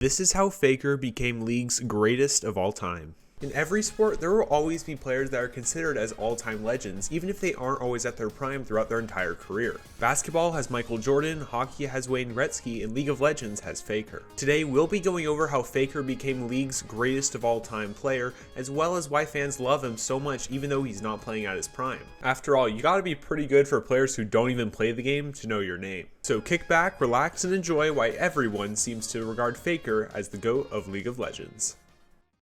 This is how Faker became League's greatest of all time. In every sport, there will always be players that are considered as all-time legends, even if they aren't always at their prime throughout their entire career. Basketball has Michael Jordan, hockey has Wayne Gretzky, and League of Legends has Faker. Today, we'll be going over how Faker became League's greatest of all-time player, as well as why fans love him so much even though he's not playing at his prime. After all, you gotta be pretty good for players who don't even play the game to know your name. So kick back, relax, and enjoy why everyone seems to regard Faker as the GOAT of League of Legends.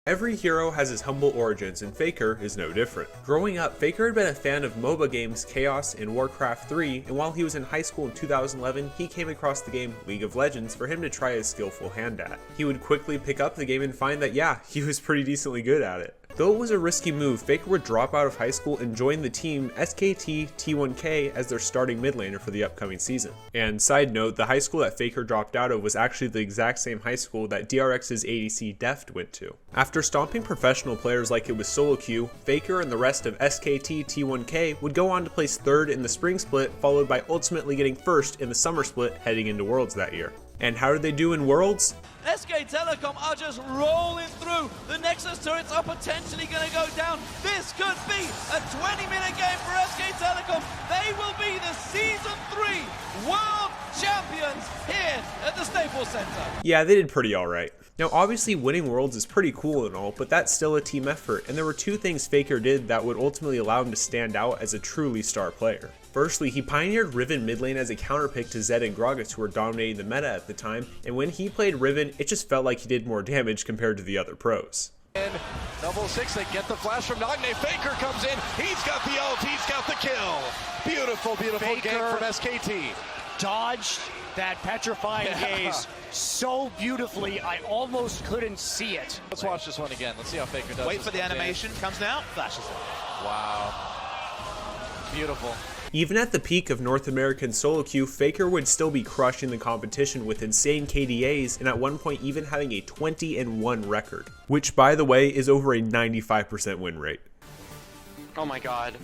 Every hero has his humble origins, and Faker is no different. Growing up, Faker had been a fan of MOBA games Chaos and Warcraft 3, and while he was in high school in 2011, he came across the game League of Legends for him to try his skillful hand at. He would quickly pick up the game and find that yeah, he was pretty decently good at it. Though it was a risky move, Faker would drop out of high school and join the team SKT T1K as their starting mid laner for the upcoming season. And side note, the high school that Faker dropped out of was actually the exact same high school that DRX's ADC Deft went to. After stomping professional players like it was solo queue, Faker and the rest of SKT T1K would go on to place third in the spring split, followed by ultimately getting first in the summer split heading into Worlds that year. And how did they do in Worlds? SK Telecom are just rolling through. The Nexus turrets are potentially going to go down. This could be a 20-minute game for SK Telecom. They will be the Season 3 World Champions here at the Staples Center. Yeah, they did pretty alright. Now obviously winning Worlds is pretty cool and all, but that's still a team effort, and there were two things Faker did that would ultimately allow him to stand out as a truly star player. Firstly, he pioneered Riven mid lane as a counterpick to Zed and Gragas, who were dominating the meta at the time, and when he played Riven, it just felt like he did more damage compared to the other pros. And double six, they get the flash from Nagne. Faker comes in, he's got the ult, he's got the kill. Beautiful, beautiful Faker game from SKT. Dodged that petrifying gaze so beautifully, I almost couldn't see it. Let's watch this one again. Let's see how Faker does. Wait for the animation, comes now, flashes it. Wow. Beautiful. Even at the peak of North American solo queue, Faker would still be crushing the competition with insane KDAs and at one point even having a 20-1 record, which by the way is over a 95% win rate. Oh my god.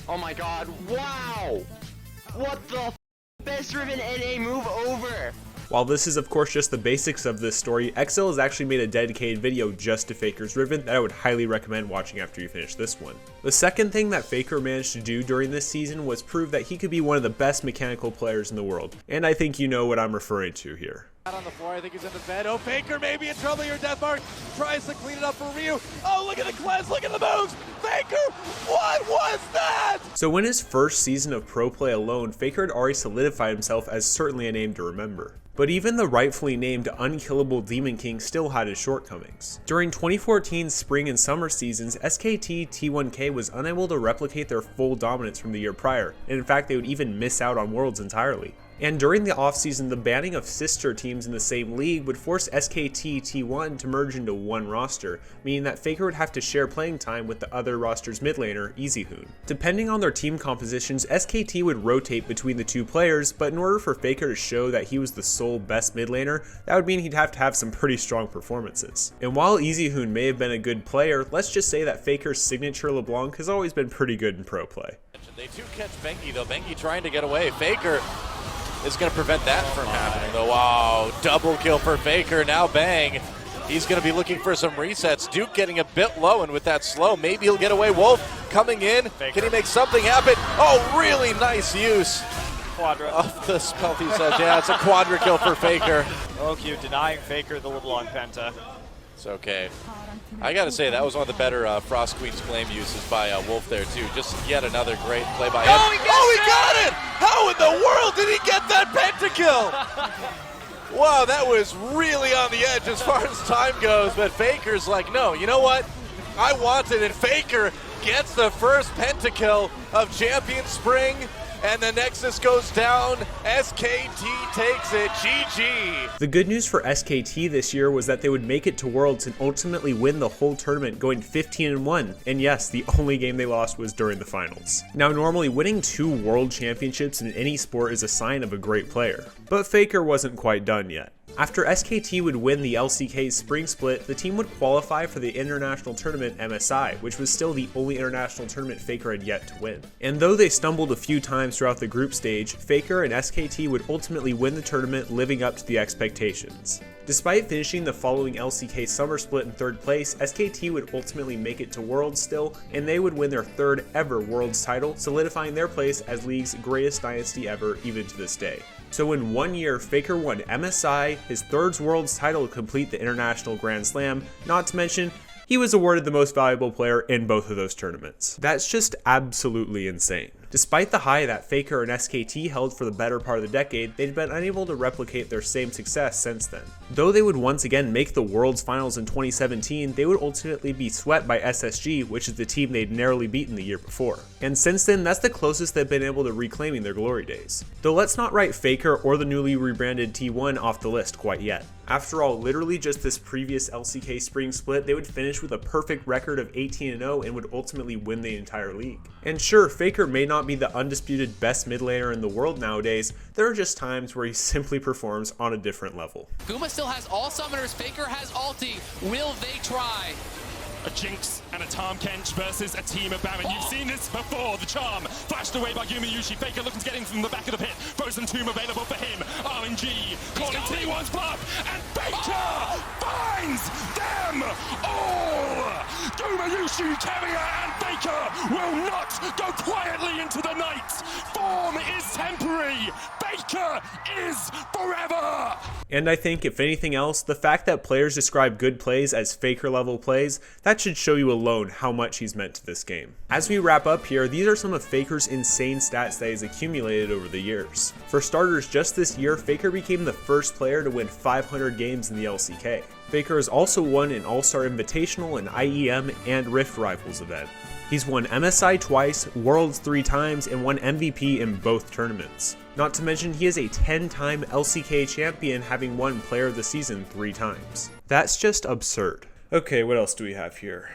Oh my god, wow! What the best Riven NA move over? While this is of course just the basics of this story, XL has actually made a dedicated video just to Faker's Riven that I would highly recommend watching after you finish this one. The second thing that Faker managed to do during this season was prove that he could be one of the best mechanical players in the world, and I think you know what I'm referring to here. Out on the floor, I think he's in the bed. Oh, Faker may be in trouble here. Deathmark tries to clean it up for Ryu. Oh, look at the cleanse, look at the moves! Faker, what was that? So in his first season of pro play alone, Faker had already solidified himself as certainly a name to remember. But even the rightfully named unkillable Demon King still had his shortcomings. During 2014's spring and summer seasons, SKT T1K was unable to replicate their full dominance from the year prior, and in fact they would even miss out on Worlds entirely. And during the offseason, the banning of sister teams in the same league would force SKT T1 to merge into one roster, meaning that Faker would have to share playing time with the other roster's mid laner, EasyHoon. Depending on their team compositions, SKT would rotate between the two players, but in order for Faker to show that he was the sole best mid laner, that would mean he'd have to have some pretty strong performances. And while EasyHoon may have been a good player, let's just say that Faker's signature LeBlanc has always been pretty good in pro play. They do catch Bengi though. Bengi trying to get away. Faker is going to prevent that from happening though. Wow, double kill for Faker. Now Bang. He's going to be looking for some resets. Duke getting a bit low, and with that slow, maybe he'll get away. Wolf coming in. Faker. Can he make something happen? Oh, really nice use of the spell he said. Yeah, it's a quadra kill for Faker. OQ denying Faker the LeBlanc penta. It's okay. I gotta say, that was one of the better Frost Queen's Flame uses by Wolf there too. Just yet another great play by him. Oh, he got it! How in the world did he get that pentakill? Wow, that was really on the edge as far as time goes, but Faker's like, no, you know what? I want it, and Faker gets the first pentakill of Champion Spring, and the Nexus goes down. SKT takes it. GG. The good news for SKT this year was that they would make it to Worlds and ultimately win the whole tournament, going 15-1. And yes, the only game they lost was during the finals. Now normally winning 2 world championships in any sport is a sign of a great player, but Faker wasn't quite done yet. After SKT would win the LCK's spring split, the team would qualify for the international tournament MSI, which was still the only international tournament FAKER had yet to win. And though they stumbled a few times throughout the group stage, FAKER and SKT would ultimately win the tournament, living up to the expectations. Despite finishing the following LCK summer split in 3rd place, SKT would ultimately make it to Worlds still, and they would win their 3rd ever Worlds title, solidifying their place as League's greatest dynasty ever, even to this day. So in 1 year, FAKER won MSI, his 3rd Worlds title to complete the International Grand Slam, not to mention, he was awarded the most valuable player in both of those tournaments. That's just absolutely insane. Despite the high that FAKER and SKT held for the better part of the decade, they'd been unable to replicate their same success since then. Though they would once again make the Worlds Finals in 2017, they would ultimately be swept by SSG, which is the team they'd narrowly beaten the year before. And since then, that's the closest they've been able to reclaiming their glory days. Though let's not write FAKER or the newly rebranded T1 off the list quite yet. After all, literally just this previous LCK spring split, they would finish with a perfect record of 18-0 and would ultimately win the entire league. And sure, FAKER may not be the undisputed best mid laner in the world nowadays, there are just times where he simply performs on a different level. Guma still has all summoners, FAKER has ulti. Will they try? A Jinx and a Tahm Kench versus a team of Baron. You've seen this before. The charm flashed away by Yumayushi. FAKER looking to get in from the back of the pit. Frozen Tomb available for him. RNG calling T1's bluff. And FAKER finds them all. Yumayushi, Carrier, and FAKER will not go quietly into the night. Form is temporary. FAKER is forever. And I think, if anything else, the fact that players describe good plays as FAKER level plays, that should show you alone how much he's meant to this game. As we wrap up here, these are some of FAKER's insane stats that he's accumulated over the years. For starters, just this year, FAKER became the first player to win 500 games in the LCK. FAKER has also won an All-Star Invitational, an IEM, and Rift Rivals event. He's won MSI twice, Worlds 3 times, and won MVP in both tournaments. Not to mention, he is a 10-time LCK champion, having won Player of the Season 3 times. That's just absurd. Okay, what else do we have here?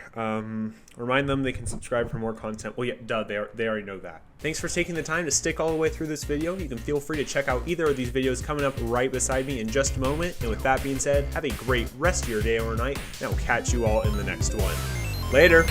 Remind them they can subscribe for more content. Well, yeah, duh, they already know that. Thanks for taking the time to stick all the way through this video. You can feel free to check out either of these videos coming up right beside me in just a moment. And with that being said, have a great rest of your day or night, and I'll catch you all in the next one. Later!